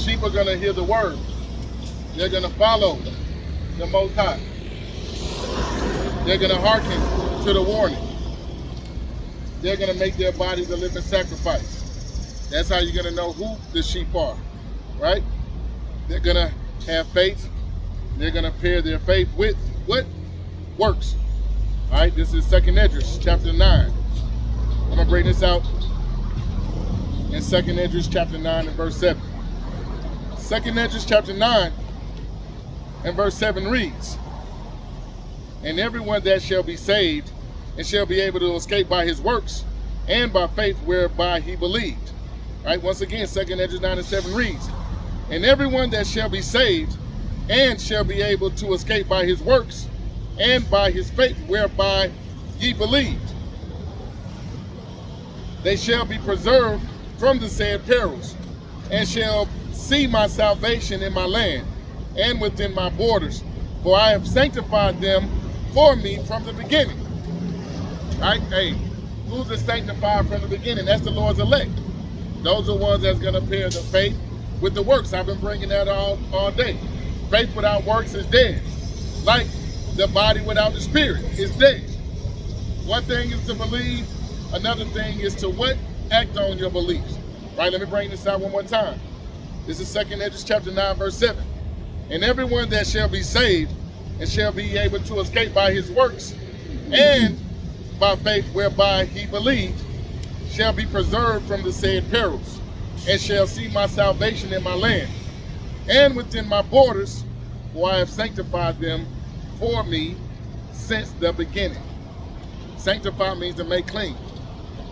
sheep are going to hear the word. They're going to follow the Most High. They're going to hearken to the warning. They're going to make their bodies a living sacrifice. That's how you're going to know who the sheep are, right? They're going to have faith. They're going to pair their faith with what? Works. All right, this is 2nd Esdras, chapter 9. I'm going to bring this out in 2nd Esdras, chapter 9 and verse 7. 2nd Esdras, chapter 9 and verse 7 reads, "And everyone that shall be saved and shall be able to escape by his works and by faith whereby he believed." Right? Once again, 2nd Esdras 9 and 7 reads, "And everyone that shall be saved and shall be able to escape by his works and by his faith whereby ye believed, they shall be preserved from the said perils, and shall see my salvation in my land and within my borders, for I have sanctified them for me from the beginning." Right? Hey, who's the sanctified from the beginning? That's the Lord's elect. Those are the ones that's going to pair the faith with the works. I've been bringing that all day. Faith without works is dead. Like the body without the spirit is dead. One thing is to believe, another thing is to what? Act on your beliefs. Right? Let me bring this out one more time. This is 2nd Esdras chapter 9 verse 7. "And everyone that shall be saved and shall be able to escape by his works and by faith whereby he believed shall be preserved from the said perils, and shall see my salvation in my land and within my borders, for I have sanctified them for me since the beginning." Sanctify means to make clean.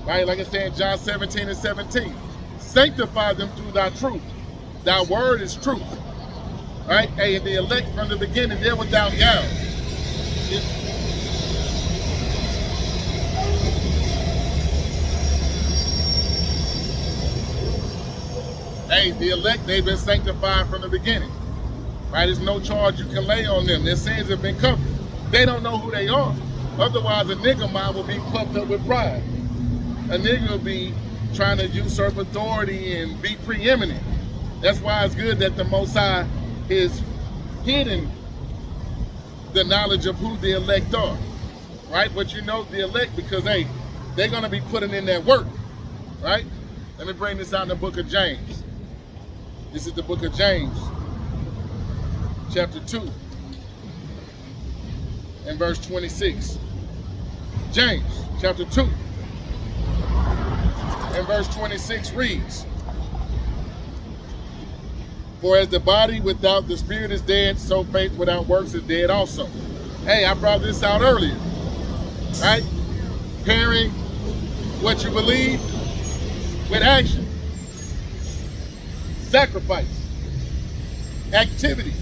Right? Like I said in John 17 and 17. "Sanctify them through thy truth. Thy word is truth." Right? Hey, and the elect from the beginning, they're without guile. Hey, the elect, they've been sanctified from the beginning. Right? There's no charge you can lay on them. Their sins have been covered. They don't know who they are. Otherwise, a nigger mind will be puffed up with pride. A nigger will be trying to usurp authority and be preeminent. That's why it's good that the Most High is hidden the knowledge of who the elect are. Right? But you know the elect because, hey, they're going to be putting in that work. Right? Let me bring this out in the book of James. This is the book of James, chapter 2, and verse 26. James, chapter 2, and verse 26 reads, "For as the body without the spirit is dead, so faith without works is dead also." Hey, I brought this out earlier, right? Pairing what you believe with action. Sacrifice. Activity.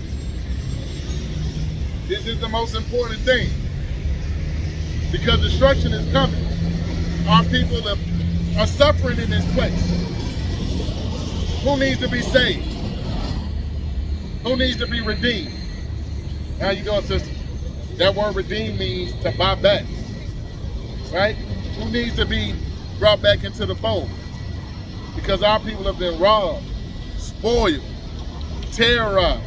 This is the most important thing. Because destruction is coming. Our people are suffering in this place. Who needs to be saved? Who needs to be redeemed? How you doing, sister? That word redeem means to buy back. Right? Who needs to be brought back into the fold? Because our people have been robbed, spoiled, terrorized,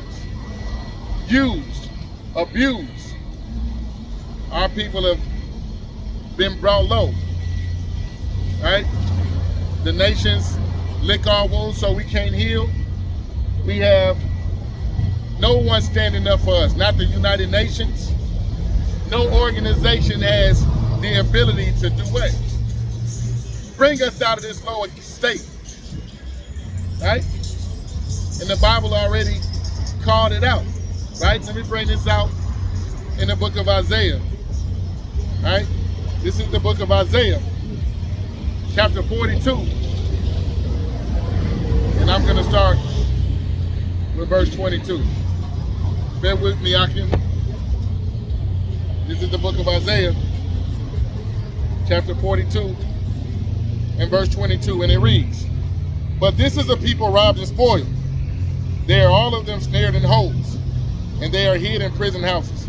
used, abused. Our people have been brought low. Right? The nations lick our wounds so we can't heal. We have no one standing up for us, not the United Nations. No organization has the ability to do what? Bring us out of this lower state. Right? And the Bible already called it out. Right? Let me bring this out in the book of Isaiah. Right? This is the book of Isaiah, chapter 42. And I'm going to start with verse 22. Bear with me, Akin. This is the book of Isaiah, chapter 42, and verse 22, and it reads, "But this is a people robbed and spoiled. They are all of them snared in holes, and they are hid in prison houses.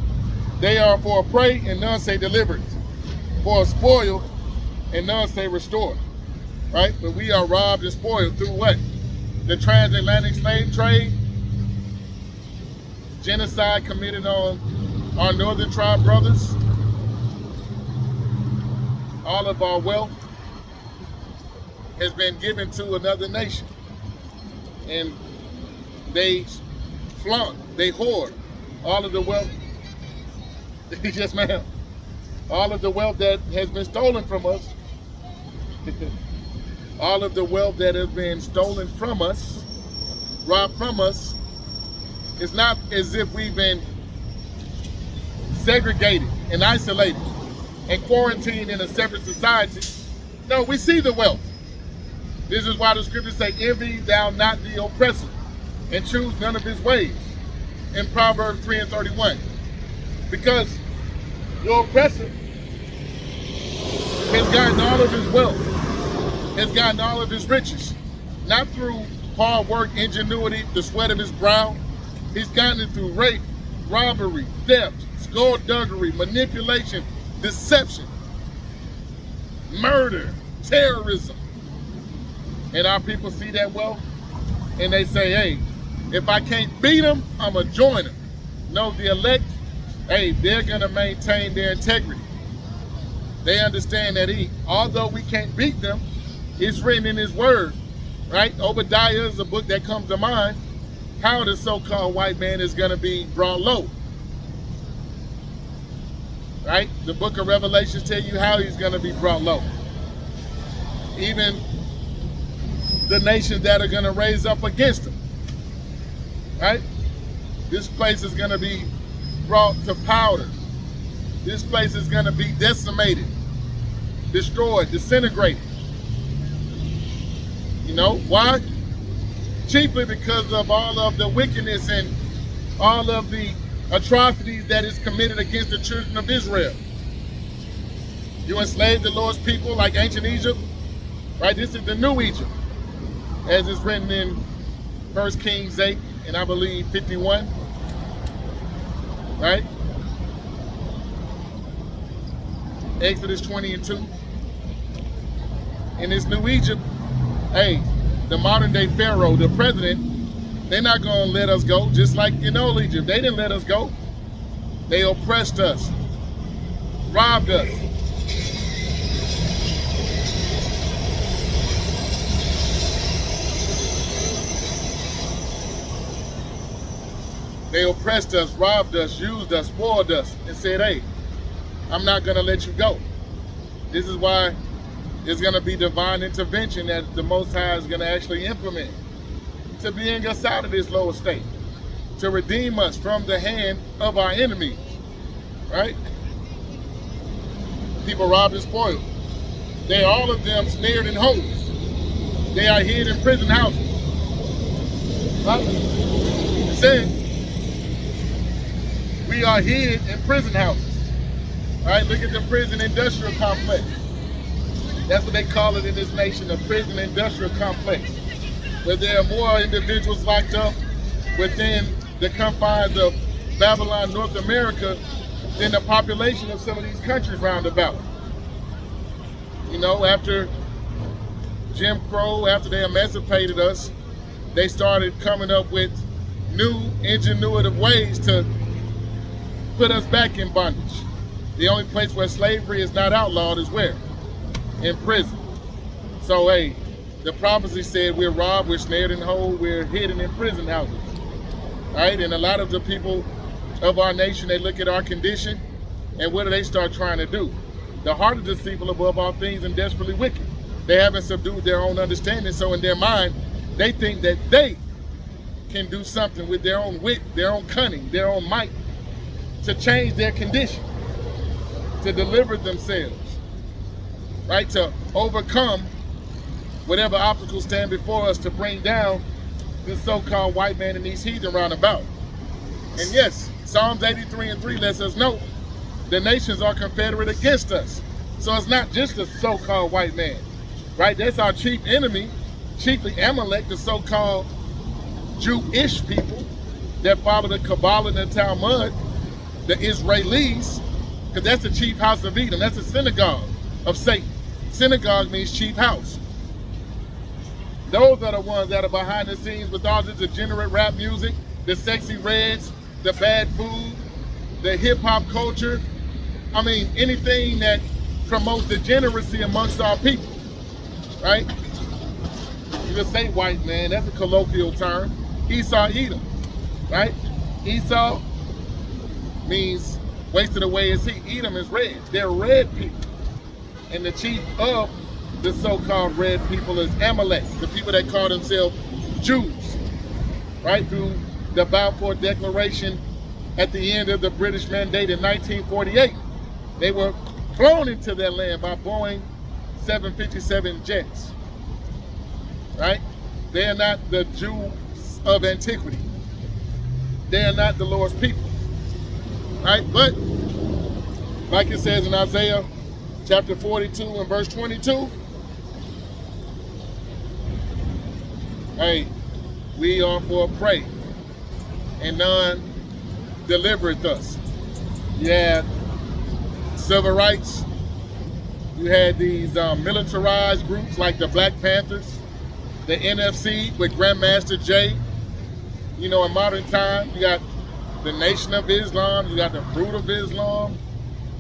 They are for a prey, and none say delivered, for a spoil, and none say restored." Right? But we are robbed and spoiled through what? the transatlantic slave trade, genocide committed on our northern tribe brothers, all of our wealth has been given to another nation. And they flaunt, they hoard all of the wealth. Yes, ma'am. All of the wealth that has been stolen from us. All of the wealth that has been stolen from us, robbed from us. It's not as if we've been segregated and isolated and quarantined in a separate society. No, we see the wealth. This is why the scriptures say, envy thou not the oppressor, and choose none of his ways, in Proverbs 3:31. Because your oppressor has gotten all of his wealth, has gotten all of his riches, not through hard work, ingenuity, the sweat of his brow. He's gotten it through rape, robbery, theft, skullduggery, manipulation, deception, murder, terrorism. And our people see that wealth and they say, hey, if I can't beat them, I'm going to join them. No, the elect, hey, they're going to maintain their integrity. They understand that although we can't beat them, it's written in his word, right? Obadiah is a book that comes to mind, how the so-called white man is going to be brought low. Right? The book of Revelations tell you how he's going to be brought low. Even the nations that are going to raise up against him. Right? This place is going to be brought to powder. This place is going to be decimated, destroyed, disintegrated. You know, why? Chiefly because of all of the wickedness and all of the atrocities that is committed against the children of Israel. You enslaved the Lord's people like ancient Egypt, right? This is the new Egypt, as is written in 1 Kings 8 and I believe 51, right? Exodus 20 and 2. In this new Egypt, hey, the modern day Pharaoh, the president, they're not going to let us go, just like in old Egypt. They didn't let us go. They oppressed us, robbed us. They oppressed us, robbed us, used us, spoiled us, and said, hey, I'm not going to let you go. This is why there's going to be divine intervention that the Most High is going to actually implement to bring us out of this lower state, to redeem us from the hand of our enemies, right? People robbed and spoiled. They are all of them snared in holes. They are hid in prison houses. Right? It said, we are hid in prison houses. All right, look at the prison industrial complex. That's what they call it in this nation, the prison industrial complex, where there are more individuals locked up within the confines of Babylon, North America, than the population of some of these countries round about. You know, after Jim Crow, after they emancipated us, they started coming up with new ingenuitive ways to put us back in bondage. The only place where slavery is not outlawed is where? In prison. So, hey, the prophecy said we're robbed, we're snared and whole, we're hidden in prison houses. Right? And a lot of the people of our nation, they look at our condition, and what do they start trying to do? The heart is deceitful above all things and desperately wicked. They haven't subdued their own understanding, so in their mind, they think that they can do something with their own wit, their own cunning, their own might, to change their condition, to deliver themselves, right? To overcome whatever obstacles stand before us, to bring down this so-called white man and these heathen round about. And yes, Psalms 83 and 3 lets us know the nations are confederate against us. So it's not just the so-called white man, right? That's our chief enemy, chiefly Amalek, the so-called Jewish people that follow the Kabbalah and the Talmud, the Israelis, because that's the chief house of Edom. That's the synagogue of Satan. Synagogue means chief house. Those are the ones that are behind the scenes with all the degenerate rap music, the sexy reds, the bad food, the hip hop culture. I mean, anything that promotes degeneracy amongst our people, right? You just say white man, that's a colloquial term. Esau, Edom, right? Esau means wasted away is he. Edom is red. They're red people. And the chief of the so-called red people is Amalek, the people that call themselves Jews, right? Through the Balfour Declaration at the end of the British Mandate in 1948. They were flown into their land by Boeing 757 jets, right? They are not the Jews of antiquity. They are not the Lord's people, right? But like it says in Isaiah chapter 42 and verse 22, hey, we are for a prey, and none delivereth us. You had civil rights. You had these militarized groups like the Black Panthers, the NFC with Grandmaster Jay. You know, in modern time, you got the Nation of Islam, you got the Fruit of Islam,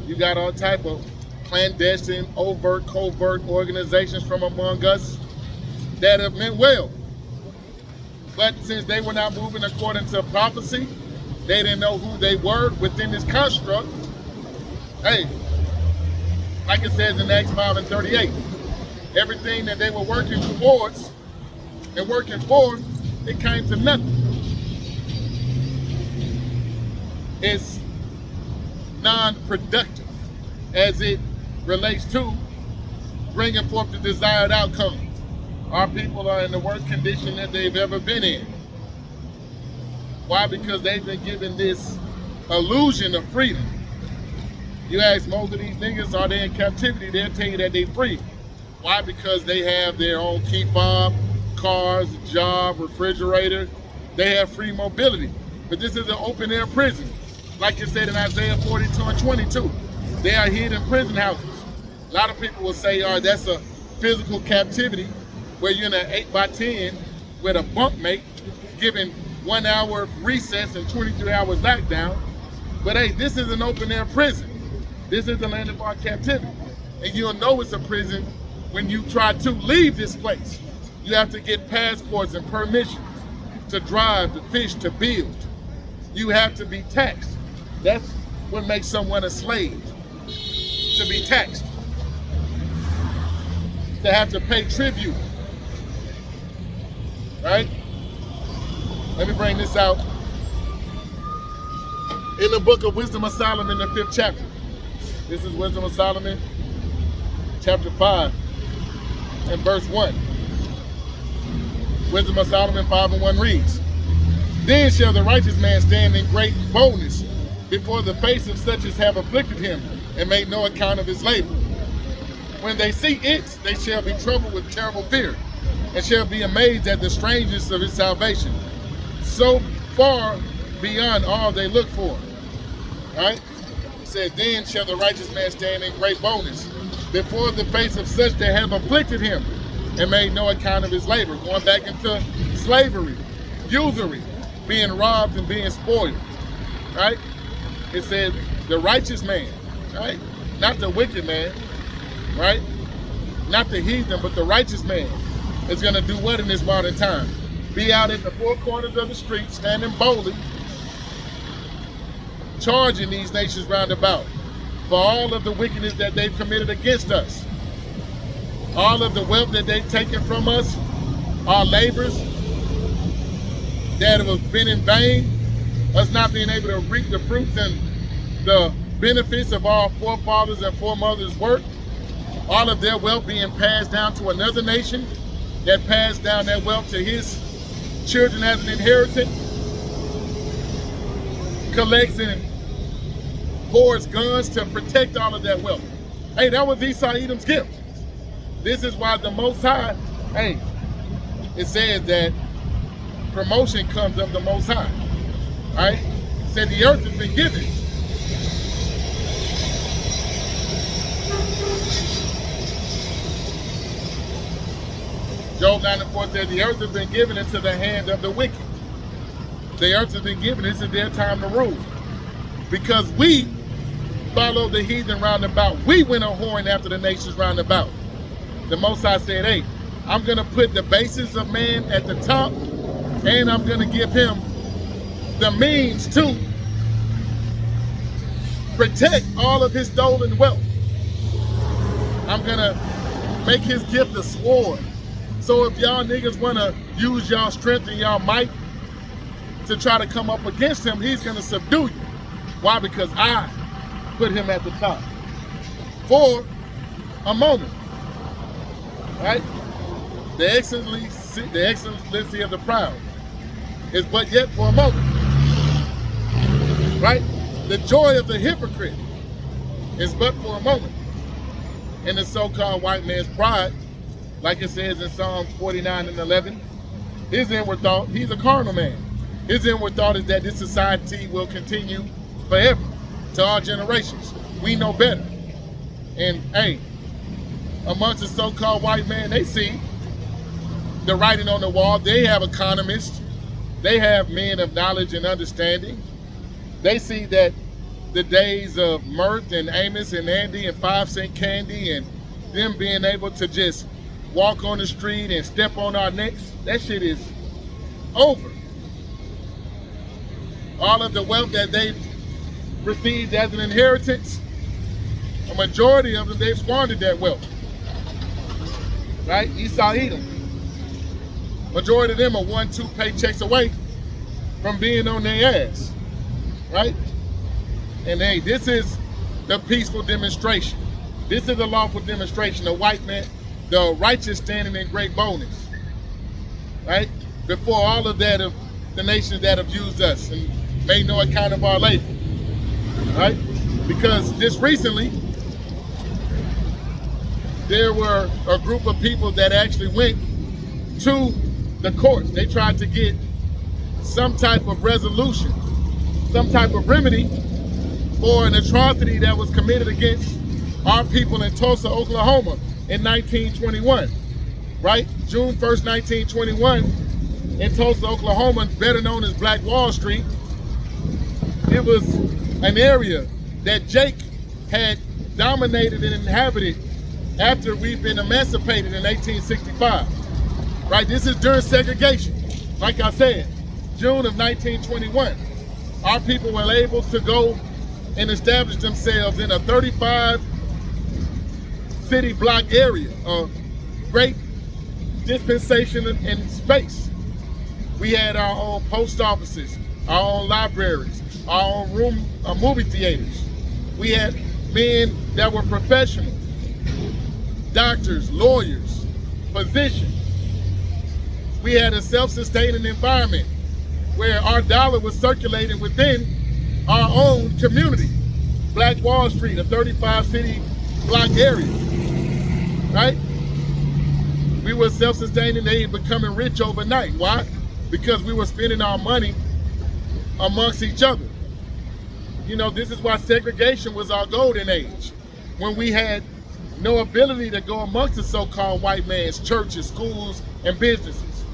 you got all type of clandestine, overt, covert organizations from among us that have meant well. But since they were not moving according to prophecy, they didn't know who they were within this construct. Hey, like it says in Acts 5 and 38, everything that they were working towards and working for, it came to nothing. It's non-productive as it relates to bringing forth the desired outcome. Our people are in the worst condition that they've ever been in. Why? Because they've been given this illusion of freedom. You ask most of these niggas, are they in captivity? They'll tell you that they're free. Why? Because they have their own key fob, cars, job, refrigerator. They have free mobility. But this is an open air prison. Like it said in Isaiah 42 and 22. They are hid in prison houses. A lot of people will say, all right, that's a physical captivity where you're in an 8x10 with a bunkmate given 1 hour recess and 23 hours lockdown. But hey, this is an open air prison. This is the land of our captivity. And you'll know it's a prison when you try to leave this place. You have to get passports and permissions to drive, to fish, to build. You have to be taxed. That's what makes someone a slave, to be taxed, to have to pay tribute, right? Let me bring this out. In the book of Wisdom of Solomon, the 5th chapter. This is Wisdom of Solomon, chapter 5, and verse 1. Wisdom of Solomon 5 and 1 reads, Then shall the righteous man stand in great boldness before the face of such as have afflicted him, and made no account of his labor. When they see it, they shall be troubled with terrible fear, and shall be amazed at the strangeness of his salvation, so far beyond all they look for. Right? It said, Then shall the righteous man stand in great boldness before the face of such that have afflicted him, and made no account of his labor. Going back into slavery, usury, being robbed and being spoiled. Right? It said the righteous man, right? Not the wicked man, right? Not the heathen, but the righteous man is going to do what in this modern time? Be out at the four corners of the street, standing boldly, charging these nations round about for all of the wickedness that they've committed against us. All of the wealth that they've taken from us, our labors that have been in vain, us not being able to reap the fruits and the benefits of our forefathers and foremothers' work, all of their wealth being passed down to another nation that passed down that wealth to his children as an inheritance, collects and hoards guns to protect all of that wealth. Hey, that was Esau Edom's gift. This is why the Most High, hey, it says that promotion comes of the Most High. Right? It said the earth has been given. Job 9 and 4 says, the earth has been given into the hand of the wicked. The earth has been given, this is their time to rule. Because we followed the heathen round about. We went a whoring after the nations round about. The Most High said, hey, I'm going to put the basis of man at the top, and I'm going to give him the means to protect all of his stolen wealth. I'm going to make his gift a sword. So if y'all niggas want to use y'all strength and y'all might to try to come up against him, he's going to subdue you. Why? Because I put him at the top for a moment, right? The excellency of the proud is but yet for a moment, right? The joy of the hypocrite is but for a moment. And the so-called white man's pride, like it says in Psalms 49 and 11, his inward thought, he's a carnal man. His inward thought is that this society will continue forever, to all generations. We know better. And hey, amongst the so-called white man, they see the writing on the wall. They have economists. They have men of knowledge and understanding. They see that the days of Mirth and Amos and Andy and 5-cent candy and them being able to just walk on the street and step on our necks, that shit is over. All of the wealth that they've received as an inheritance, a majority of them, they've squandered that wealth. Right? Esau Edom. Majority of them are 1-2 paychecks away from being on their ass. Right? And hey, this is the peaceful demonstration. This is the lawful demonstration. The white man, the righteous standing in great boldness. Right? Before all of that of the nations that have used us and made no account of our labor. Right? Because just recently, there were a group of people that actually went to the courts. They tried to get some type of resolution, some type of remedy for an atrocity that was committed against our people in Tulsa, Oklahoma in 1921, right? June 1st, 1921, in Tulsa, Oklahoma, better known as Black Wall Street. It was an area that Jake had dominated and inhabited after we've been emancipated in 1865, right? This is during segregation. Like I said, June of 1921, our people were able to go and establish themselves in a 35 city block area, a great dispensation in space. We had our own post offices, our own libraries, our own movie theaters. We had men that were professionals, doctors, lawyers, physicians. We had a self-sustaining environment where our dollar was circulating within our own community. Black Wall Street, a 35 city block area, right? We were self-sustaining, they becoming rich overnight. Why? Because we were spending our money amongst each other. You know, this is why segregation was our golden age, when we had no ability to go amongst the so-called white man's churches, schools, and businesses.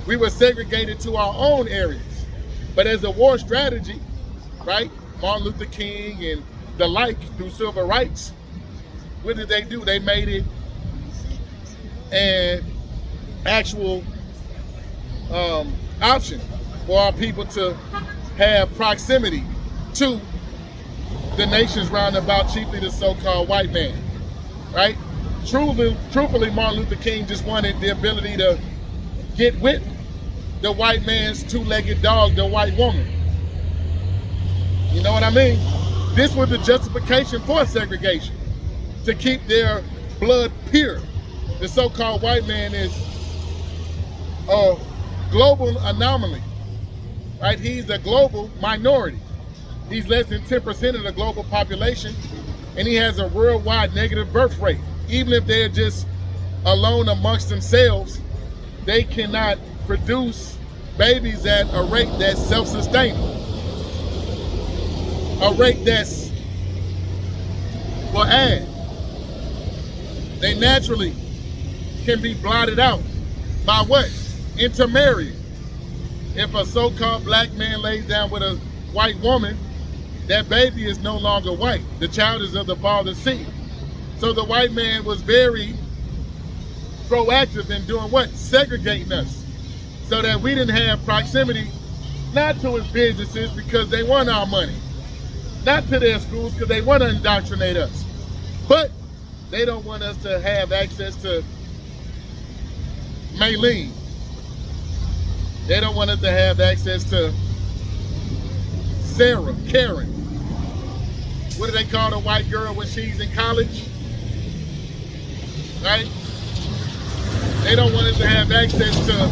We were segregated to our own areas. But as a war strategy, right? Martin Luther King and the like, through civil rights, what did they do? They made it an actual option for our people to have proximity to the nations round about, chiefly the so-called white man, right? Truthfully, Martin Luther King just wanted the ability to get with the white man's two-legged dog, the white woman. You know what I mean? This was the justification for segregation, to keep their blood pure. The so-called white man is a global anomaly, right? He's a global minority. He's less than 10% of the global population, and he has a worldwide negative birth rate. Even if they're just alone amongst themselves, they cannot produce babies at a rate that's self-sustaining, a rate that's will add. They naturally can be blotted out by what? Intermarrying. If a so-called black man lays down with a white woman, that baby is no longer white. The child is of the father's seed. So the white man was very proactive in doing what? Segregating us, so that we didn't have proximity, not to his businesses because they want our money, not to their schools because they want to indoctrinate us, but they don't want us to have access to Maylene. They don't want us to have access to Sarah, Karen. What do they call the white girl when she's in college? Right? They don't want us to have access to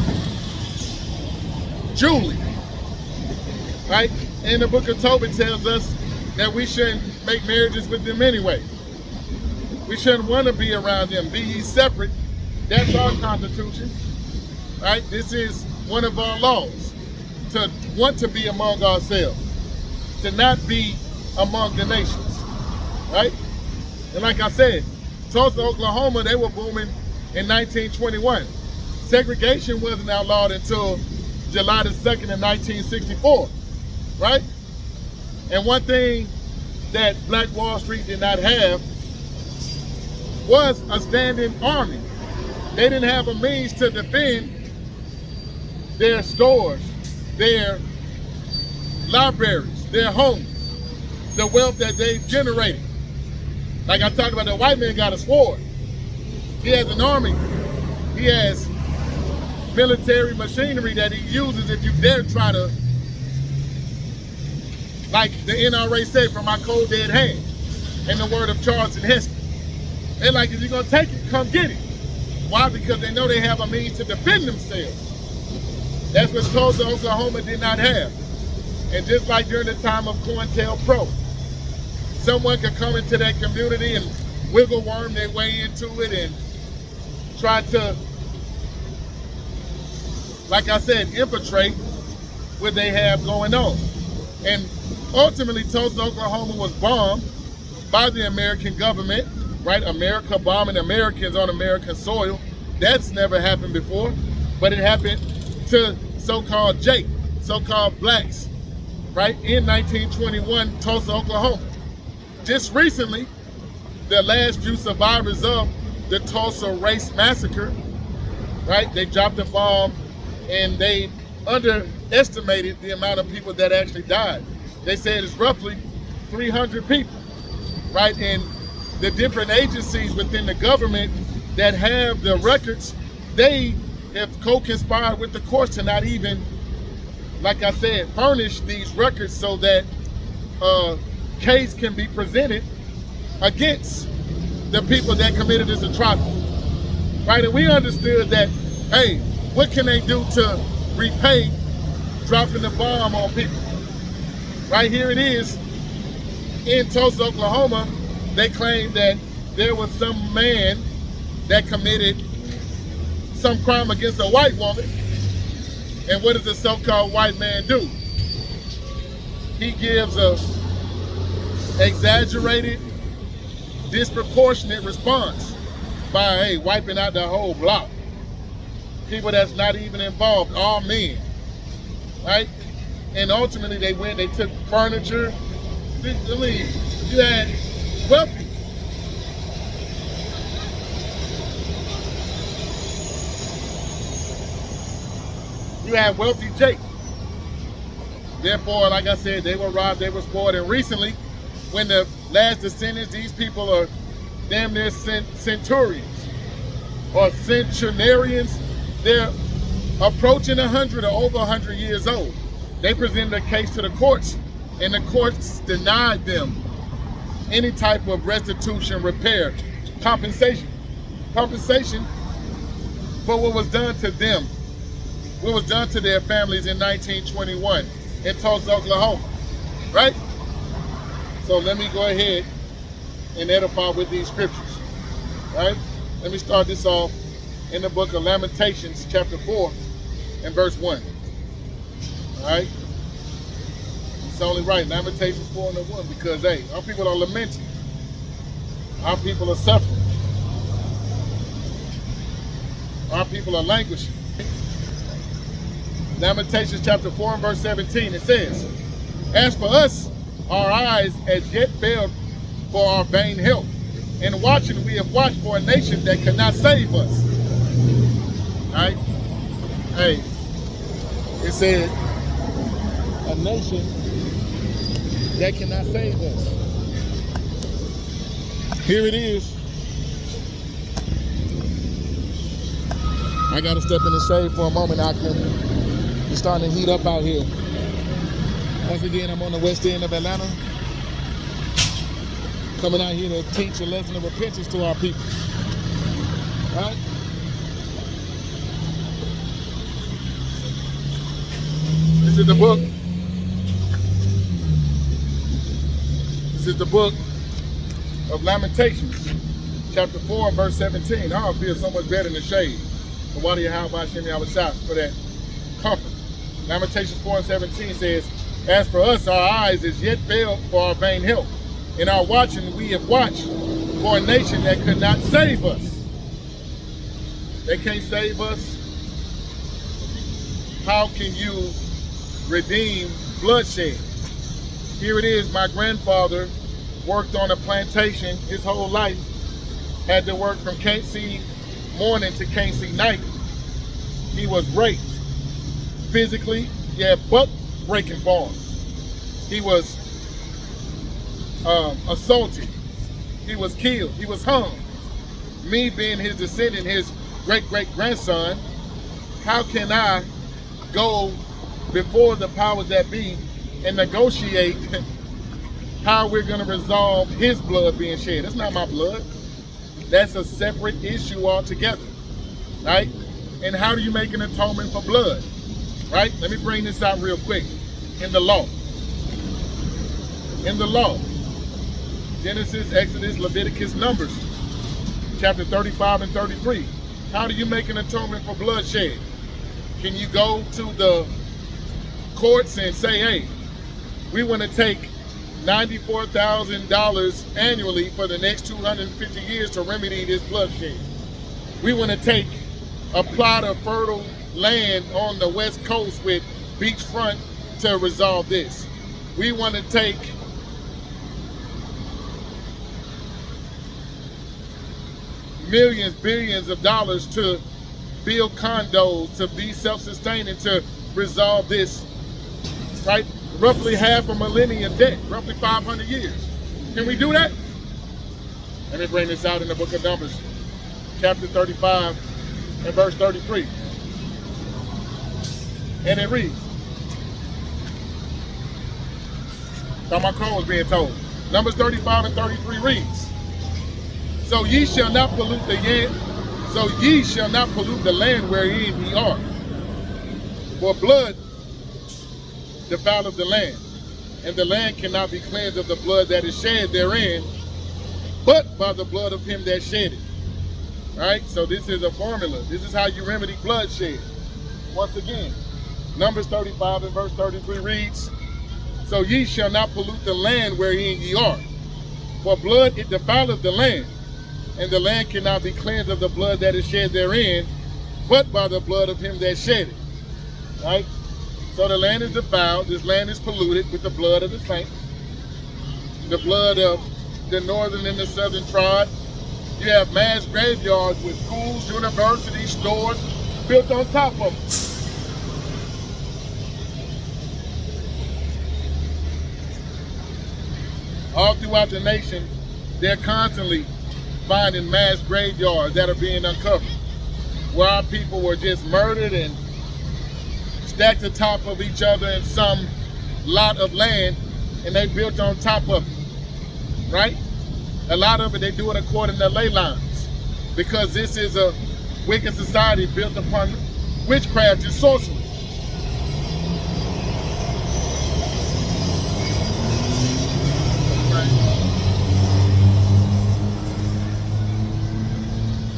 Julie. Right? And the book of Tobit tells us that we shouldn't make marriages with them anyway. We shouldn't want to be around them. Be ye separate. That's our constitution. Right? This is one of our laws. To want to be among ourselves. To not be among the nations. Right? And like I said, Tulsa, Oklahoma, they were booming in 1921. Segregation wasn't outlawed until July the 2nd of 1964. Right? And one thing that Black Wall Street did not have was a standing army. They didn't have a means to defend their stores, their libraries, their homes, the wealth that they generated. Like I talked about, the white man got a sword. He has an army. He has military machinery that he uses if you dare try to, like the NRA said, from my cold dead hand, in the word of Charleston Heston. They're like, if you're gonna take it, come get it. Why? Because they know they have a means to defend themselves. That's what Tulsa, Oklahoma did not have. And just like during the time of COINTELPRO, someone could come into that community and wiggle worm their way into it and try to, like I said, infiltrate what they have going on. And ultimately, Tulsa, Oklahoma was bombed by the American government, right? America bombing Americans on American soil. That's never happened before, but it happened to so-called Jake, so-called blacks, right? In 1921, Tulsa, Oklahoma. Just recently, the last few survivors of the Tulsa Race Massacre, right? They dropped a bomb and they underestimated the amount of people that actually died. They said it's roughly 300 people, right? And the different agencies within the government that have the records, they have co-conspired with the courts to not even, like I said, furnish these records so that a case can be presented against the people that committed this atrocity, right? And we understood that, hey, what can they do to repay dropping the bomb on people? Right here it is in Tulsa, Oklahoma. They claim that there was some man that committed some crime against a white woman. And what does the so-called white man do? He gives a exaggerated, disproportionate response by, hey, wiping out the whole block. People that's not even involved, all men, right? And ultimately they went, they took furniture. You had wealthy. You had wealthy Jake. Therefore, like I said, they were robbed, they were spoiled. And recently, when the last descendants, these people are damn near centurions or centenarians. They're approaching 100 or over 100 years old. They presented a case to the courts, and the courts denied them any type of restitution, repair, compensation for what was done to them, what was done to their families in 1921 in Tulsa, Oklahoma, right? So let me go ahead and edify with these scriptures, right? Let me start this off in the book of Lamentations, chapter 4 and verse 1, all right? It's only right, Lamentations 4 and 1, because, hey, our people are lamenting. Our people are suffering. Our people are languishing. Lamentations chapter 4 and verse 17, it says, as for us, our eyes as yet failed for our vain help. In watching, we have watched for a nation that could not save us. Right? Hey, it said, a nation that cannot save us. Here it is. I gotta step in the shade for a moment, Auckland. It's starting to heat up out here. Once again, I'm on the west end of Atlanta. Coming out here to teach a lesson of repentance to our people. Right? This is the book. This is the book of Lamentations, chapter 4, verse 17. I feel so much better in the shade. So why do you have Hashem Yahweh for that comfort? Lamentations 4 and 17 says, as for us, our eyes is yet failed for our vain help. In our watching, we have watched for a nation that could not save us. They can't save us. How can you redeem bloodshed? Here it is, my grandfather worked on a plantation his whole life, had to work from can't see morning to can't see night. He was raped physically, buck breaking farms. He was assaulted. He was killed. He was hung. Me being his descendant, his great-great-grandson, how can I go before the powers that be and negotiate how we're going to resolve his blood being shed? That's not my blood. That's a separate issue altogether, right? And how do you make an atonement for blood, right? Let me bring this out real quick. In the law, Genesis, Exodus, Leviticus, Numbers, chapter 35 and 33. How do you make an atonement for bloodshed? Can you go to the courts and say, hey, we want to take $94,000 annually for the next 250 years to remedy this bloodshed? We want to take a plot of fertile land on the West Coast with beachfront to resolve this. We want to take millions, billions of dollars to build condos, to be self-sustaining, to resolve this, right? Roughly half a millennium debt, roughly 500 years. Can we do that? Let me bring this out in the book of Numbers, chapter 35 and verse 33. And it reads, thought my call was being told. Numbers 35 and 33 reads, So ye shall not pollute the land wherein ye are. For blood defileth the land, and the land cannot be cleansed of the blood that is shed therein, but by the blood of him that shed it. Right? So this is a formula. This is how you remedy bloodshed. Once again, Numbers 35 and verse 33 reads, So ye shall not pollute the land wherein ye are. For blood it defileth the land, and the land cannot be cleansed of the blood that is shed therein, but by the blood of him that shed it. Right? So the land is defiled, this land is polluted with the blood of the saints, the blood of the northern and the southern tribe. You have mass graveyards with schools, universities, stores built on top of them. All throughout the nation, they're constantly finding mass graveyards that are being uncovered, where our people were just murdered and stacked atop of each other in some lot of land, and they built on top of it, right? A lot of it, they do it according to ley lines, because this is a wicked society built upon witchcraft and sorcery.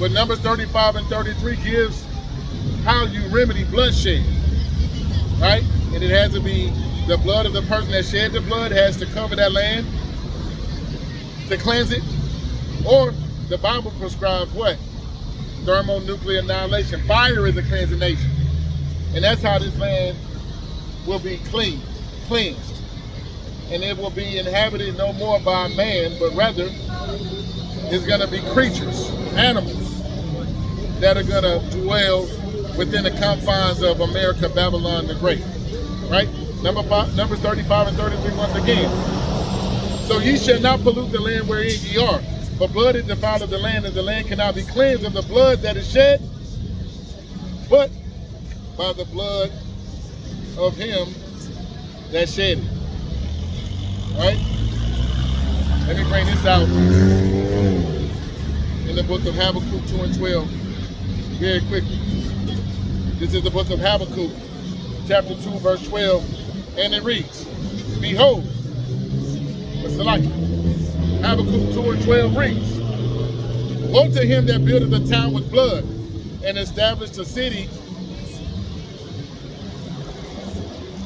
But Numbers 35 and 33 gives how you remedy bloodshed, right? And it has to be the blood of the person that shed the blood has to cover that land to cleanse it. Or the Bible prescribes what? thermonuclear annihilation. Fire is a cleansing nation. And that's how this land will be cleansed. And it will be inhabited no more by man, but rather it's going to be creatures, animals, that are going to dwell within the confines of America, Babylon the Great. Right? Numbers 35 and 33 once again. So ye shall not pollute the land wherein ye are, but blood is defiled the land, and the land cannot be cleansed of the blood that is shed, but by the blood of him that shed it. Right? Let me bring this out in the book of Habakkuk 2 and 12 very quickly. This is the book of Habakkuk, chapter 2, verse 12, and it reads, Behold, what's it like? Habakkuk 2 and 12 reads, Woe to him that buildeth a town with blood, and established a city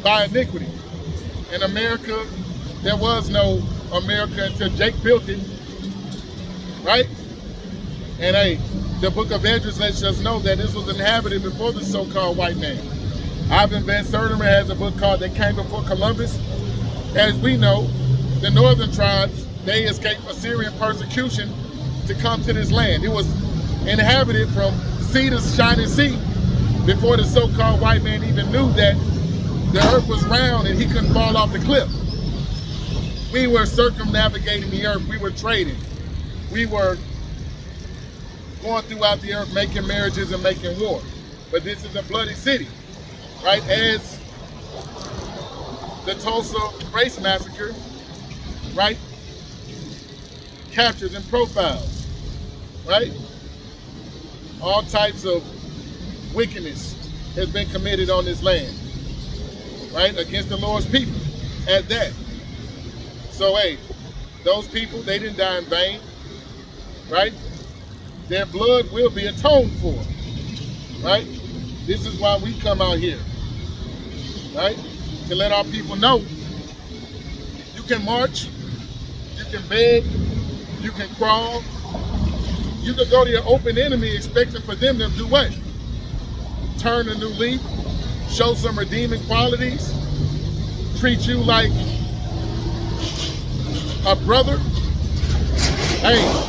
by iniquity. In America, there was no America until Jake built it, right? And hey, the book of Esdras lets us know that this was inhabited before the so-called white man. Ivan Van Sertima has a book called They Came Before Columbus. As we know, the northern tribes, they escaped Assyrian persecution to come to this land. It was inhabited from sea to shining sea before the so-called white man even knew that the earth was round and he couldn't fall off the cliff. We were circumnavigating the earth. We were trading. We were going throughout the earth making marriages and making war. But this is a bloody city, right? As the Tulsa race massacre, right, captures and profiles, right? All types of wickedness has been committed on this land, right, against the Lord's people at that. So, hey, those people, they didn't die in vain, right? Their blood will be atoned for, right? This is why we come out here, right? To let our people know you can march, you can beg, you can crawl, you can go to your open enemy expecting for them to do what? Turn a new leaf, show some redeeming qualities, treat you like a brother. Hey,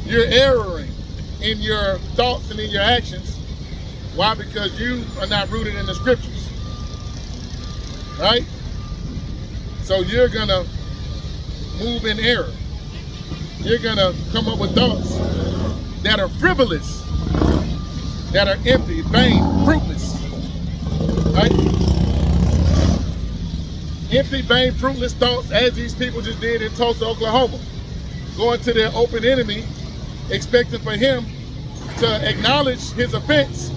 you're erring in your thoughts and in your actions. Why? Because you are not rooted in the scriptures, right? So you're gonna move in error. You're gonna come up with thoughts that are frivolous, that are empty, vain, fruitless, right? Empty, vain, fruitless thoughts, as these people just did in Tulsa, Oklahoma. Going to their open enemy, expecting for him to acknowledge his offense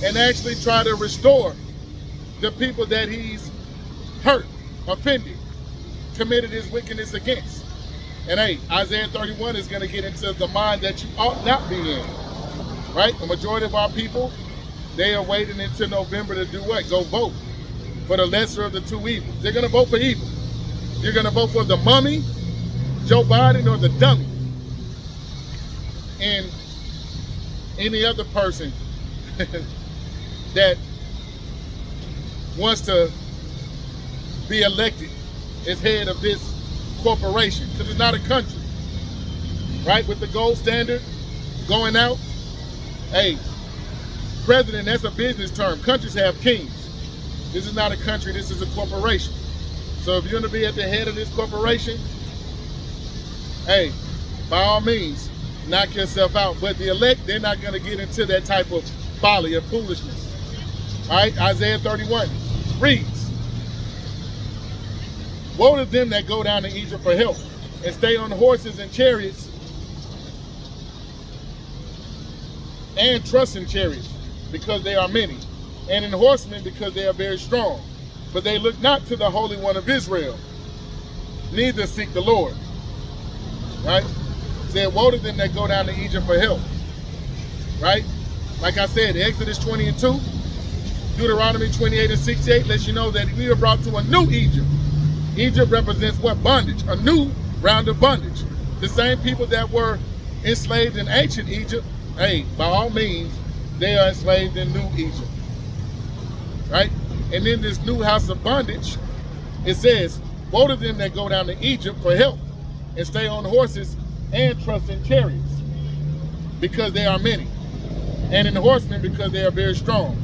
and actually try to restore the people that he's hurt, offended, committed his wickedness against. And hey, Isaiah 31 is going to get into the mind that you ought not be in, right? The majority of our people, they are waiting until November to do what? Go vote for the lesser of the two evils. They're going to vote for evil. You're going to vote for the mummy, Joe Biden, or the dummy, and any other person that wants to be elected as head of this corporation, because it's not a country, right? With the gold standard going out, hey, president, that's a business term. Countries have kings. This is not a country, this is a corporation. So if you're gonna be at the head of this corporation, hey, by all means, knock yourself out. But the elect, they're not gonna get into that type of folly or foolishness. All right, Isaiah 31 reads, Woe to them that go down to Egypt for help and stay on horses and chariots and trust in chariots because they are many, and in horsemen because they are very strong. But they look not to the Holy One of Israel, neither seek the Lord. Right? Said, woe to them that go down to Egypt for help. Right? Like I said, Exodus 20 and 2, Deuteronomy 28 and 68 lets you know that we are brought to a new Egypt. Egypt represents what? Bondage. A new round of bondage. The same people that were enslaved in ancient Egypt hey, by all means, they are enslaved in New Egypt, right? And in this new house of bondage, it says, woe to them that go down to Egypt for help and stay on horses and trust in chariots, because they are many, and in horsemen, because they are very strong.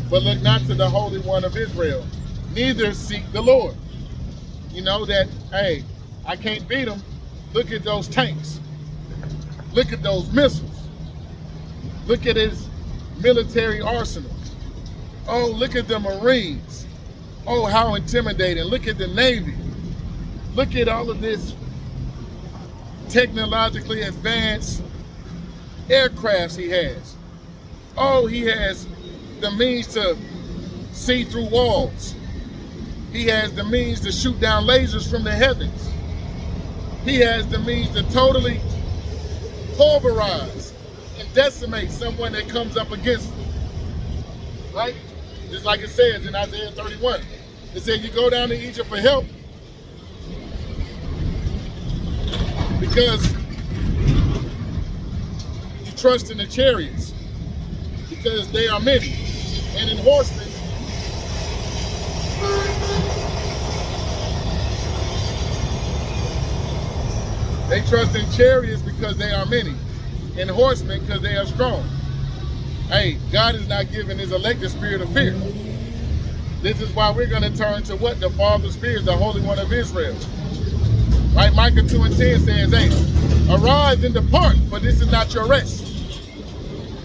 But look not to the Holy One of Israel, neither seek the Lord. You know that, hey, I can't beat them. Look at those tanks. Look at those missiles. Look at his military arsenal. Oh, look at the Marines. Oh, how intimidating. Look at the Navy. Look at all of this technologically advanced aircrafts he has. Oh, he has the means to see through walls. He has the means to shoot down lasers from the heavens. He has the means to totally pulverize and decimate someone that comes up against him. Right? Just like it says in Isaiah 31. It said you go down to Egypt for help because you trust in the chariots, because they are many, and in horsemen, they trust in chariots because they are many, and horsemen because they are strong. Hey, God is not giving his elect a spirit of fear. This is why we're going to turn to what? The Father's Spirit, the Holy One of Israel. Right? Micah 2:10 says, hey, arise and depart, for this is not your rest.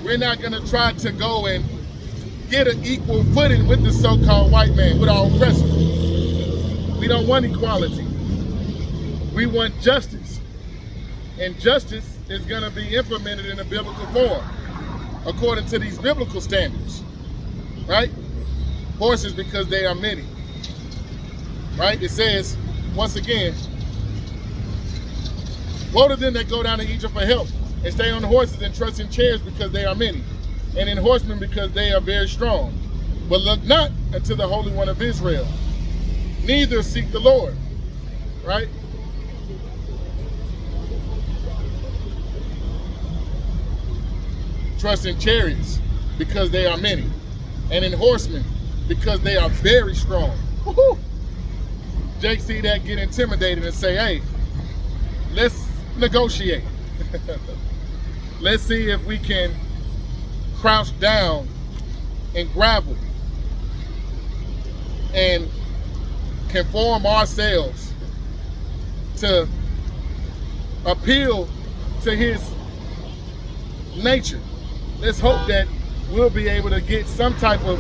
We're not going to try to go and get an equal footing with the so-called white man, with our oppressor. We don't want equality. We want justice. And justice is going to be implemented in a biblical form, according to these biblical standards. Right? Horses because they are many. Right? It says, once again, woe to them that go down to Egypt for help and stay on the horses and trust in chariots because they are many, and in horsemen because they are very strong. But look not unto the Holy One of Israel, neither seek the Lord. Right? Trust in chariots because they are many, and in horsemen because they are very strong. Woo-hoo. Jake see that, get intimidated and say, hey, let's negotiate. Let's see if we can crouch down and gravel and conform ourselves to appeal to his nature. Let's hope that we'll be able to get some type of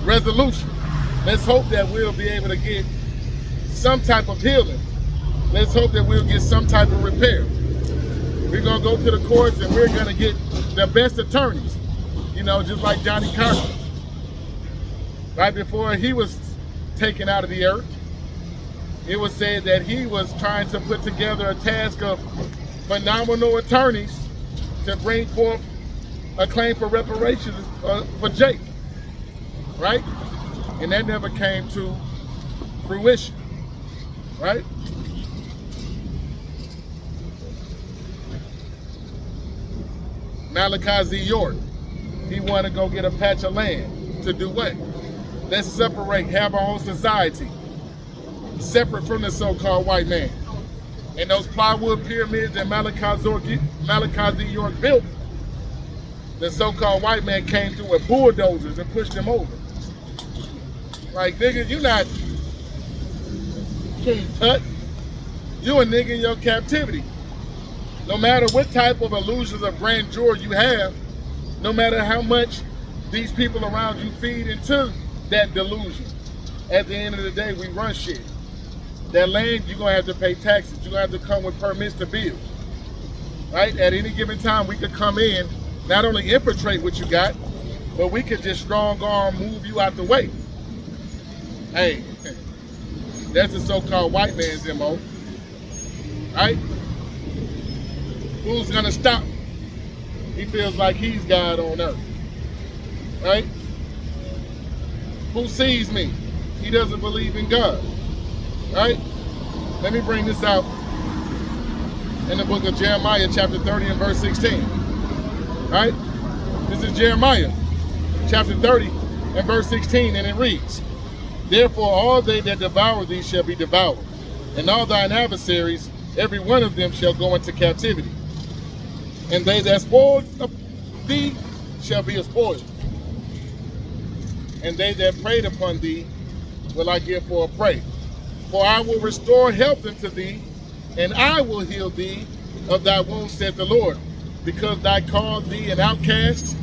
resolution. Let's hope that we'll be able to get some type of healing. Let's hope that we'll get some type of repair. We're going to go to the courts and we're going to get the best attorneys, you know, just like Johnny Carson. Right before he was taken out of the earth, it was said that he was trying to put together a task of phenomenal attorneys to bring forth a claim for reparations for Jake, right? And that never came to fruition, right? Malachi Z. York, he wanted to go get a patch of land to do what? Let's separate, have our own society, separate from the so-called white man. And those plywood pyramids that Malachi Z. York built, the so-called white man came through with bulldozers and pushed them over. Like, nigga, you not King Tut. You a nigga in your captivity. No matter what type of illusions of grandeur you have, no matter how much these people around you feed into that delusion, at the end of the day, we run shit. That land, you're going to have to pay taxes. You're going to have to come with permits to build. Right? At any given time, we could come in, not only infiltrate what you got, but we could just strong arm move you out the way. Hey, that's the so-called white man's MO. Right? Who's going to stop? He feels like he's God on earth. Right? Who sees me? He doesn't believe in God. Right? Let me bring this out in the book of Jeremiah, chapter 30 and verse 16. Right? This is Jeremiah, chapter 30 and verse 16, and it reads, Therefore all they that devour thee shall be devoured, and all thine adversaries, every one of them shall go into captivity. And they that spoiled thee shall be a spoil. And they that preyed upon thee will I give for a prey. For I will restore health unto thee, and I will heal thee of thy wounds, saith the Lord, because thou called thee an outcast,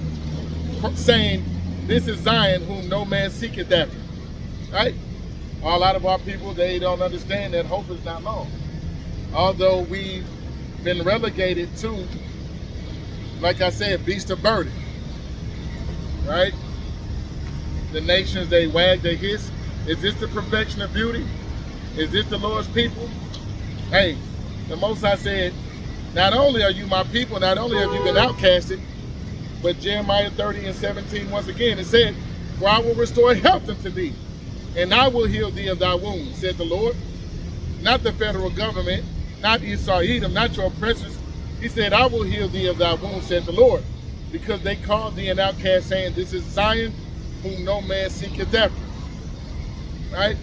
saying, This is Zion, whom no man seeketh after. Right? A lot of our people, they don't understand that hope is not long. Although we've been relegated to, like I said, beast of burden. Right? The nations, they wag, they hiss. Is this the perfection of beauty? Is this the Lord's people? Hey, the Most High said, not only are you my people, not only have you been outcasted, but Jeremiah 30 and 17, once again, it said, For I will restore health unto thee, and I will heal thee of thy wounds, said the Lord. Not the federal government, not Esau, Edom, not your oppressors. He said, I will heal thee of thy wounds, said the Lord, because they called thee an outcast, saying, This is Zion, whom no man seeketh after. Right?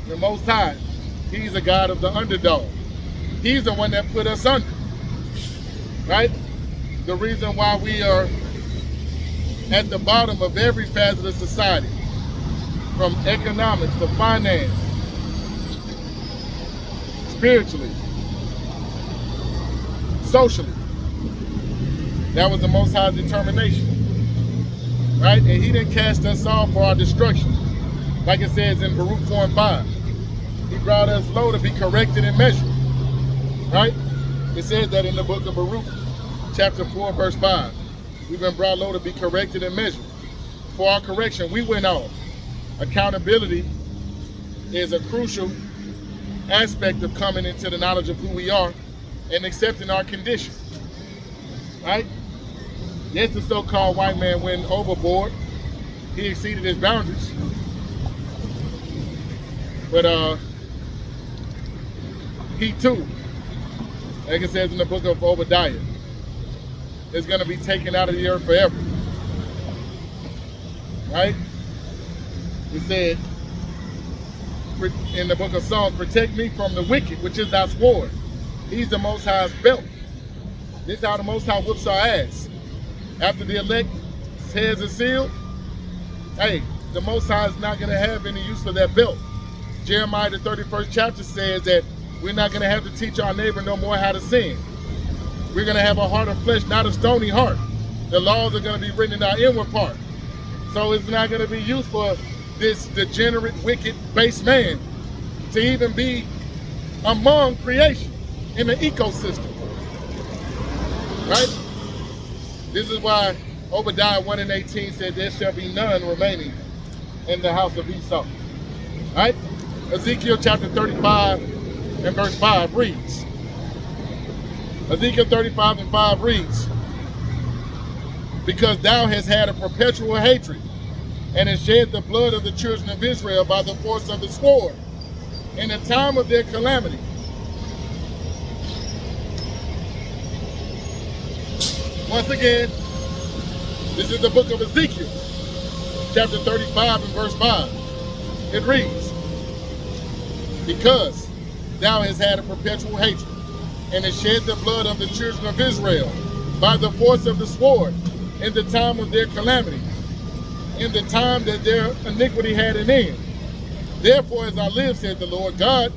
The Most High, he's a God of the underdog. He's the one that put us under. Right? The reason why we are at the bottom of every facet of society, from economics to finance, spiritually, socially. That was the Most High's determination. Right? And he didn't cast us off for our destruction. Like it says in Baruch 4 and 5. He brought us low to be corrected and measured. Right? It says that in the book of Baruch, chapter 4, verse 5. We've been brought low to be corrected and measured. For our correction, we went off. Accountability is a crucial aspect of coming into the knowledge of who we are and accepting our condition. Right? Yes, the so-called white man went overboard. He exceeded his boundaries. But he too, like it says in the book of Obadiah, is going to be taken out of the earth forever. Right? It said in the book of Psalms, Protect me from the wicked, which is thy sword. He's the Most High's belt. This is how the Most High whoops our ass. After the elect's heads are sealed, hey, the Most High is not going to have any use for that belt. Jeremiah, the 31st chapter, says that we're not going to have to teach our neighbor no more how to sin. We're going to have a heart of flesh, not a stony heart. The laws are going to be written in our inward part. So it's not going to be used for this degenerate, wicked, base man to even be among creation in the ecosystem. Right? This is why Obadiah 1 and 18 said, There shall be none remaining in the house of Esau. Right? Ezekiel chapter 35 and verse 5 reads. Ezekiel 35 and 5 reads, Because thou hast had a perpetual hatred, and hast shed the blood of the children of Israel by the force of the sword, in the time of their calamity. Once again, this is the book of Ezekiel, chapter 35 and verse 5. It reads, Because thou hast had a perpetual hatred, and hast shed the blood of the children of Israel by the force of the sword, in the time of their calamity, in the time that their iniquity had an end. Therefore, as I live, said the Lord God,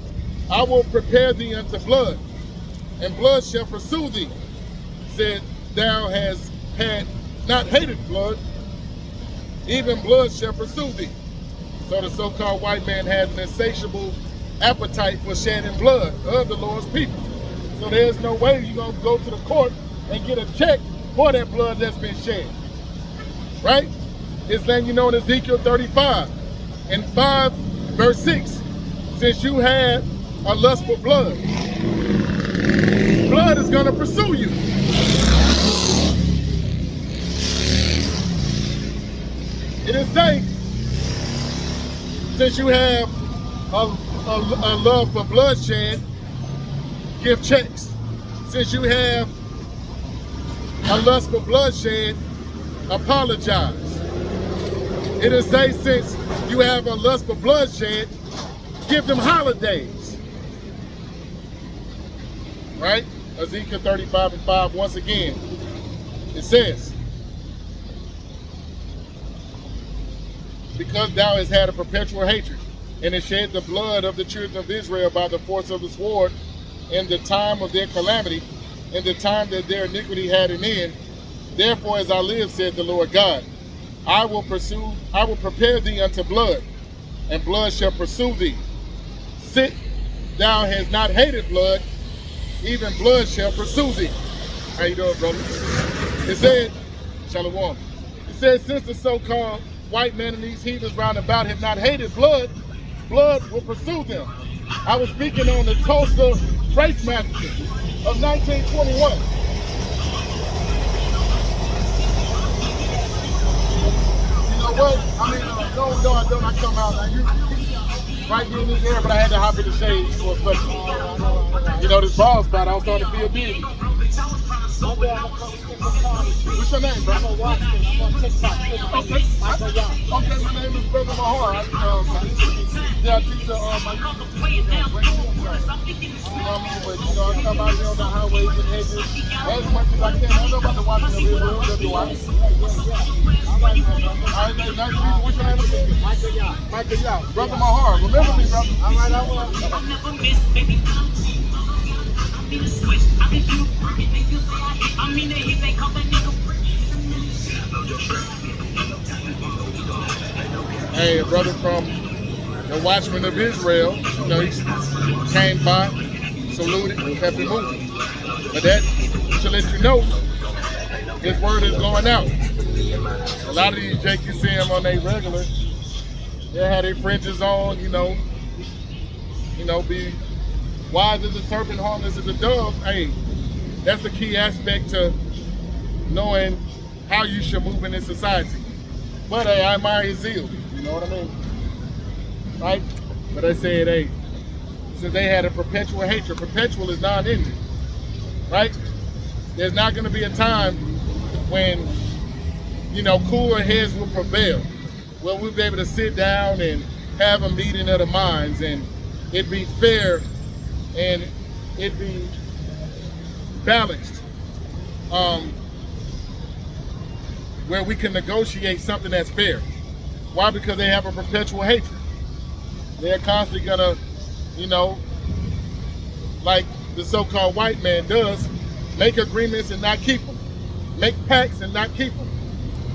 I will prepare thee unto blood, and blood shall pursue thee. Said, Thou hast had not hated blood, even blood shall pursue thee. So the so-called white man has an insatiable appetite for shedding blood of the Lord's people. So there's no way you're going to go to the court and get a check for that blood that's been shed. Right? It's letting you know in Ezekiel 35 and 5 verse 6, since you had a lust for blood, blood is going to pursue you. It is saying, since you have a love for bloodshed, give checks. Since you have a lust for bloodshed, apologize. It'll say, since you have a lust for bloodshed, give them holidays. Right? Ezekiel 35:5, once again, it says, because thou hast had a perpetual hatred, and hast shed the blood of the children of Israel by the force of the sword in the time of their calamity, in the time that their iniquity had an end. Therefore, as I live, said the Lord God, I will prepare thee unto blood, and blood shall pursue thee. Sit, thou hast not hated blood, even blood shall pursue thee. How you doing, brother? It said, Shalom. It said, since the so-called white man and these heathens round about have not hated blood, blood will pursue them. I was speaking on the Tulsa race massacre of 1921. You know what? I mean, don't I come out now? You right here in this area, but I had to hop in the shade for a second. You know, this ball spot, I was starting to feel big. What's your name, bro? I'm gonna watch this. I'm gonna TikTok. Okay, my name is Brother Mahar. I teach my but I come out here on the highways and hedges as much as I can. I know about the watching of Israel, WI. Alright, nice to meet you. What's your name again? Michael Yao. Brother Mahar. Remember me, brother. Alright, I will. Hey, a brother from the Watchman of Israel, you know, he came by, saluted, and kept it moving. But that should let you know his word is going out. A lot of these Jake, you see them on their regular, they have their fringes on, you know, be wise as a serpent, harmless as a dove. Hey, that's the key aspect to knowing how you should move in this society. But hey, I admire his zeal, you know what I mean? Right? But I said, hey, since they had a perpetual hatred, perpetual is non-ending, right? There's not going to be a time when, you know, cooler heads will prevail, where we'll be able to sit down and have a meeting of the minds, and it'd be fair and it'd be balanced, where we can negotiate something that's fair. Why? Because they have a perpetual hatred. They're constantly gonna, you know, like the so-called white man does, make agreements and not keep them, make pacts and not keep them,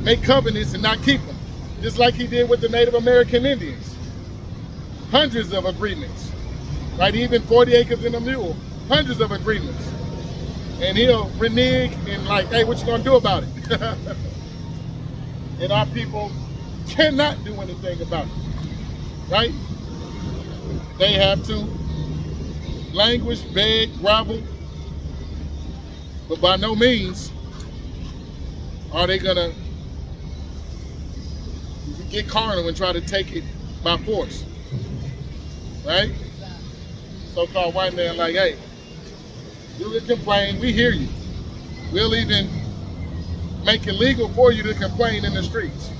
make covenants and not keep them, just like he did with the Native American Indians. Hundreds of agreements, right? Even 40 acres and a mule, hundreds of agreements. And he'll renege and like, hey, what you gonna do about it? And our people cannot do anything about it, right? They have to languish, beg, grovel, but by no means are they gonna get carnal and try to take it by force, right? So-called white man like, hey, you can complain, we hear you. We'll even make it legal for you to complain in the streets.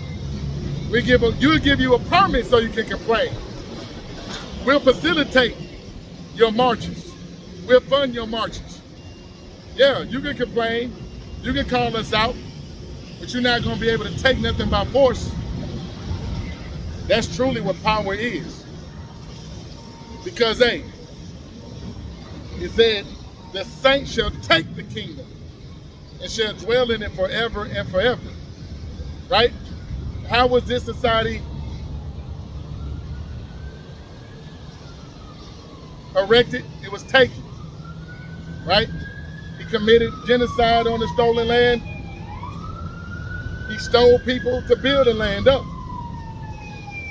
We'll give you a permit so you can complain. We'll facilitate your marches. We'll fund your marches. Yeah, you can complain, you can call us out, but you're not gonna be able to take nothing by force. That's truly what power is. Because, hey, it said, the saints shall take the kingdom and shall dwell in it forever and forever, right? How was this society erected? It was taken, right? He committed genocide on the stolen land. He stole people to build the land up.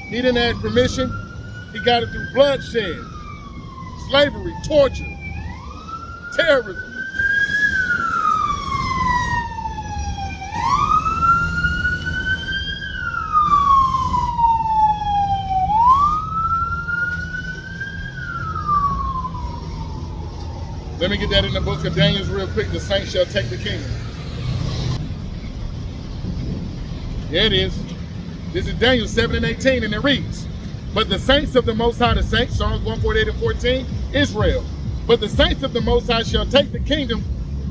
He didn't ask permission. He got it through bloodshed, slavery, torture, terrorism. Let me get that in the book of Daniel real quick. The saints shall take the kingdom. There it is. This is Daniel 7 and 18, and it reads, but the saints of the Most High, the saints, Psalms 148 and 14, Israel. But the saints of the Most High shall take the kingdom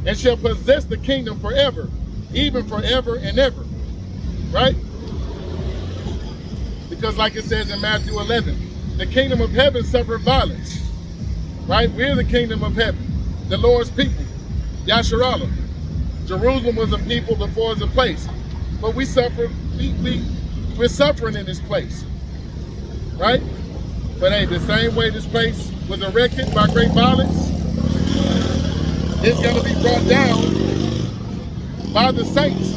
and shall possess the kingdom forever, even forever and ever. Right? Because like it says in Matthew 11, the kingdom of heaven suffered violence. Right? We're the kingdom of heaven, the Lord's people, Yasharallah. Jerusalem was a people before it was a place. But we suffer, we're suffering in this place. Right? But hey, the same way this place was erected by great violence, it's going to be brought down by the saints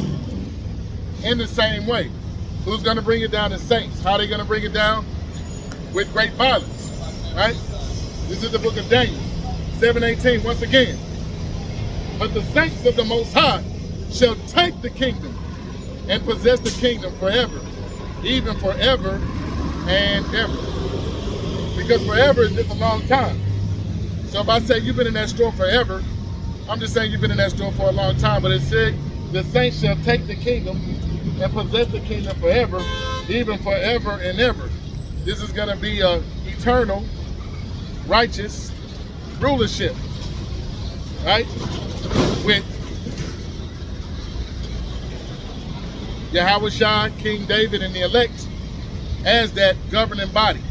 in the same way. Who's going to bring it down? The saints. How are they going to bring it down? With great violence. Right? This is the book of Daniel 7:18 once again. But the saints of the Most High shall take the kingdom and possess the kingdom forever, even forever and ever. Because forever is just a long time. So if I say you've been in that store forever, I'm just saying you've been in that store for a long time. But it said the saints shall take the kingdom and possess the kingdom forever, even forever and ever. This is going to be an eternal, righteous rulership, right? With Yahushua, King David, and the elect as that governing body,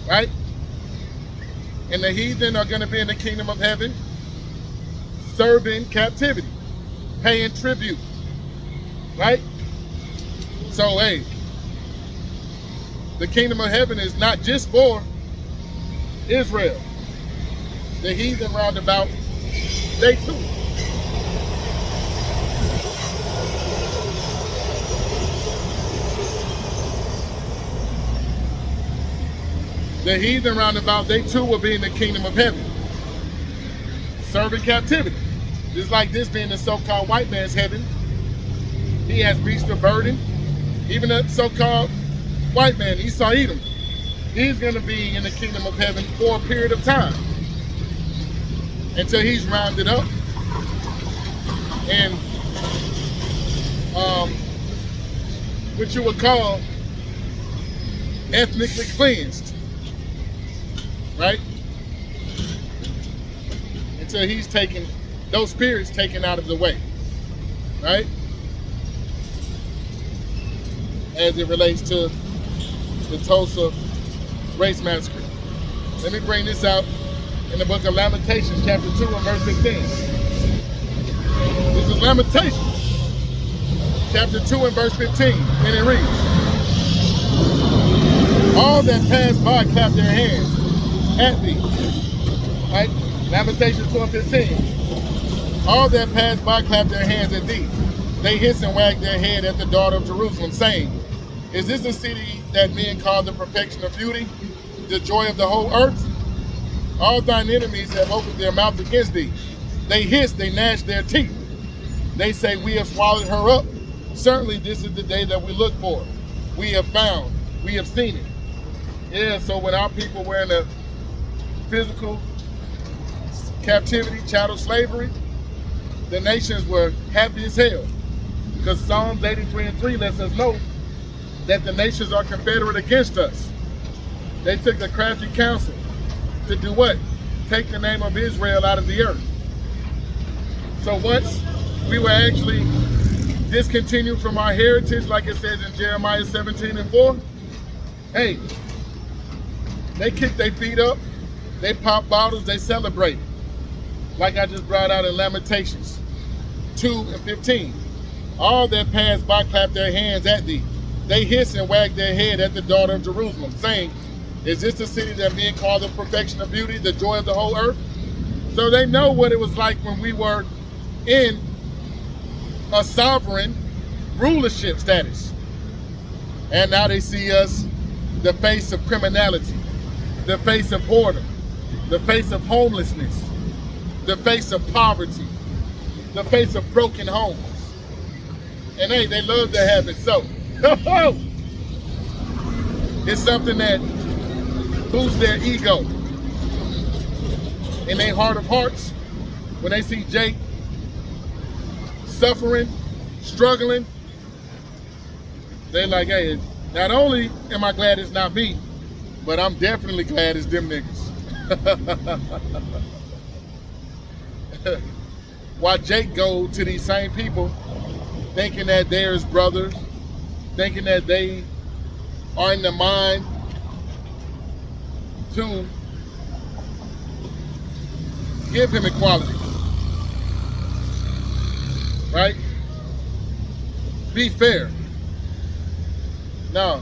right? And the heathen are going to be in the kingdom of heaven, serving captivity, paying tribute, right? So, hey, the kingdom of heaven is not just for Israel. The heathen roundabout, they too. The heathen roundabout, they too will be in the kingdom of heaven, serving captivity. Just like this being the so-called white man's heaven, he has beasts of burden. Even the so-called white man, Esau Edom, he's going to be in the kingdom of heaven for a period of time until he's rounded up and what you would call ethnically cleansed, right? Until he's taken, those spirits taken out of the way, right? As it relates to the Tulsa race massacre. Let me bring this out in the book of Lamentations, chapter 2 and verse 15. This is Lamentations, chapter 2 and verse 15, and it reads, all that pass by clap their hands at thee. Right? Lamentations 2 and 15. All that pass by clap their hands at thee. They hiss and wag their head at the daughter of Jerusalem, saying, is this the city that men call the perfection of beauty, the joy of the whole earth? All thine enemies have opened their mouth against thee. They hiss, they gnash their teeth. They say, we have swallowed her up. Certainly this is the day that we look for. We have found, we have seen it. Yeah, so when our people were in a physical captivity, chattel slavery, the nations were happy as hell. Because Psalms 83 and 3 lets us know that the nations are confederate against us. They took the crafty counsel to do what? Take the name of Israel out of the earth. So once we were actually discontinued from our heritage, like it says in Jeremiah 17 and 4, hey, they kick their feet up, they pop bottles, they celebrate. Like I just brought out in Lamentations 2 and 15. All that pass by clap their hands at thee. They hiss and wag their head at the daughter of Jerusalem, saying, is this the city that men call the perfection of beauty, the joy of the whole earth? So they know what it was like when we were in a sovereign rulership status. And now they see us the face of criminality, the face of boredom, the face of homelessness, the face of poverty, the face of broken homes. And hey, they love to have it so. It's something that boosts their ego. in their heart of hearts, when they see Jake suffering, struggling, they're like, hey, not only am I glad it's not me, but I'm definitely glad it's them niggas. Why Jake go to these same people thinking that they're his brothers, thinking that they are in the mind to give him equality, right? Be fair. No,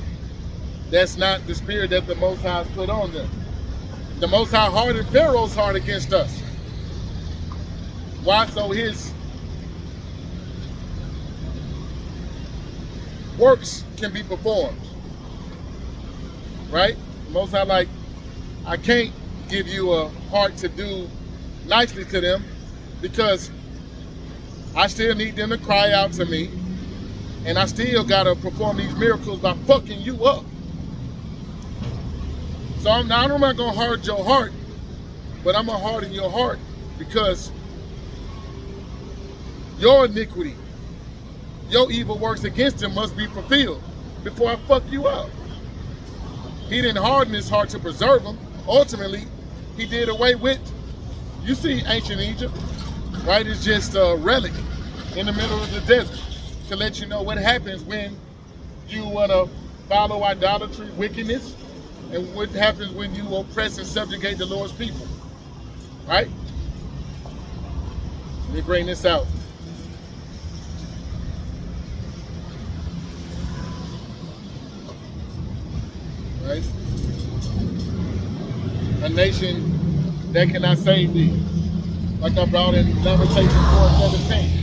that's not the spirit that the Most High has put on them. The Most High hardened Pharaoh's heart against us. Why? So his works can be performed, right? The Most High, like, I can't give you a heart to do nicely to them because I still need them to cry out to me, and I still gotta perform these miracles by fucking you up. So I'm not gonna harden your heart, but I'm gonna harden your heart because your iniquity, your evil works against him must be fulfilled before I fuck you up. He didn't harden his heart to preserve him. Ultimately, he did away with, you see ancient Egypt, right? It's just a relic in the middle of the desert to let you know what happens when you want to follow idolatry, wickedness, and what happens when you oppress and subjugate the Lord's people, right? Let me bring this out. Right? A nation that cannot save thee. Like I brought in Lamentations 4:17.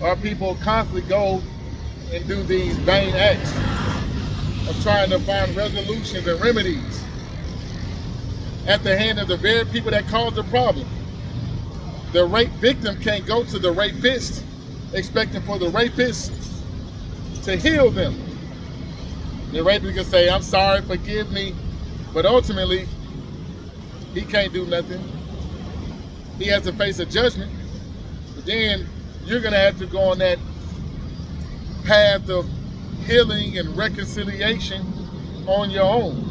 Our people constantly go and do these vain acts of trying to find resolutions and remedies at the hand of the very people that caused the problem. The rape victim can't go to the rapist expecting for the rapist to heal them. The rapist can say, I'm sorry, forgive me, but ultimately, he can't do nothing. He has to face a judgment, but then you're gonna have to go on that path of healing and reconciliation on your own.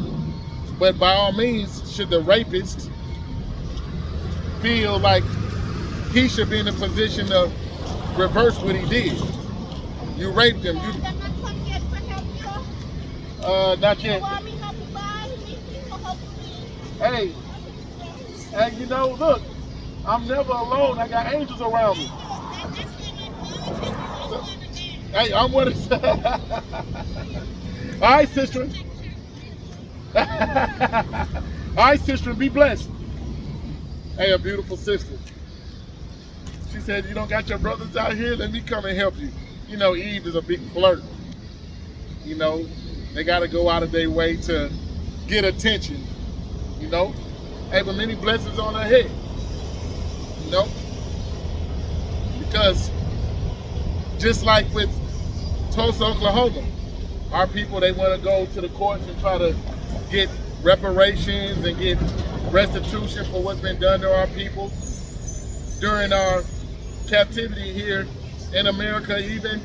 But by all means, should the rapist feel like he should be in a position to reverse what he did? You raped him. Not yet. Hey, you know, look, I'm never alone. I got angels around me. So, hey, I'm what it's. All right, sister. All right, sister, be blessed. Hey, a beautiful sister. She said, you don't got your brothers out here? Let me come and help you. You know, Eve is a big flirt. You know, they got to go out of their way to get attention. You know, hey, but many blessings on her head. You know, because just like with Tulsa, Oklahoma, our people, they want to go to the courts and try to get reparations and get restitution for what's been done to our people during our captivity here in America, even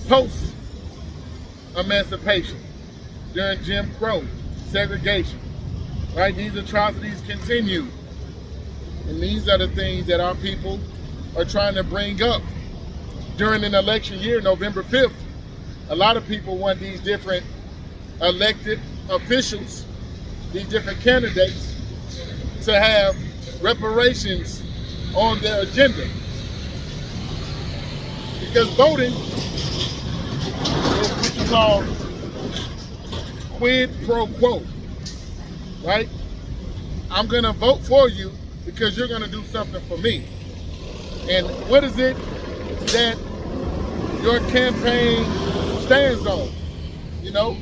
post-emancipation, during Jim Crow, segregation, right? These atrocities continue. And these are the things that our people are trying to bring up during an election year, November 5th. A lot of people want these different elected officials, these different candidates, to have reparations on their agenda. Because voting is what you call quid pro quo, right? I'm gonna vote for you because you're gonna do something for me. And what is it that your campaign stands on? You know,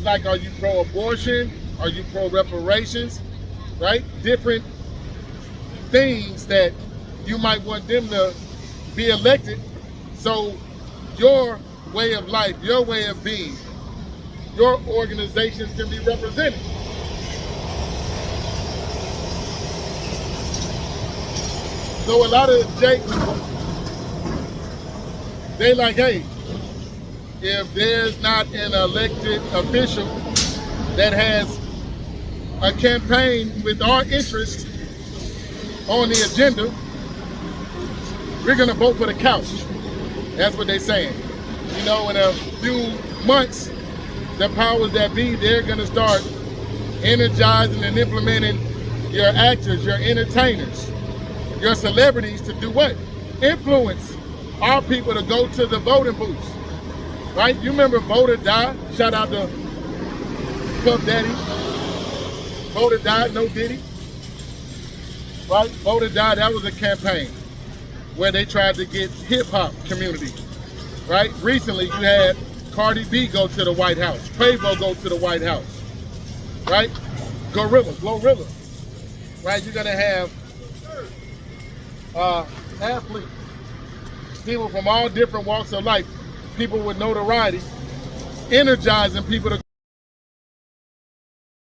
like, are you pro-abortion? Are you pro-reparations? Right? Different things that you might want them to be elected, so your way of life, your way of being, your organizations can be represented. So a lot of Jake, they like, hey, if there's not an elected official that has a campaign with our interest on the agenda, we're gonna vote for the couch. That's what they're saying. You know, in a few months, the powers that be, they're gonna start energizing and implementing your actors, your entertainers, your celebrities to do what? Influence our people to go to the voting booths, right? You remember Vote or Die? Shout out to Puff Daddy. Vote or Die, no Diddy. Right? Vote or Die, that was a campaign where they tried to get hip-hop community, right? Recently, you had Cardi B go to the White House. Quavo go to the White House, right? Glorilla, right? You're gonna have athletes, people from all different walks of life, people with notoriety, energizing people to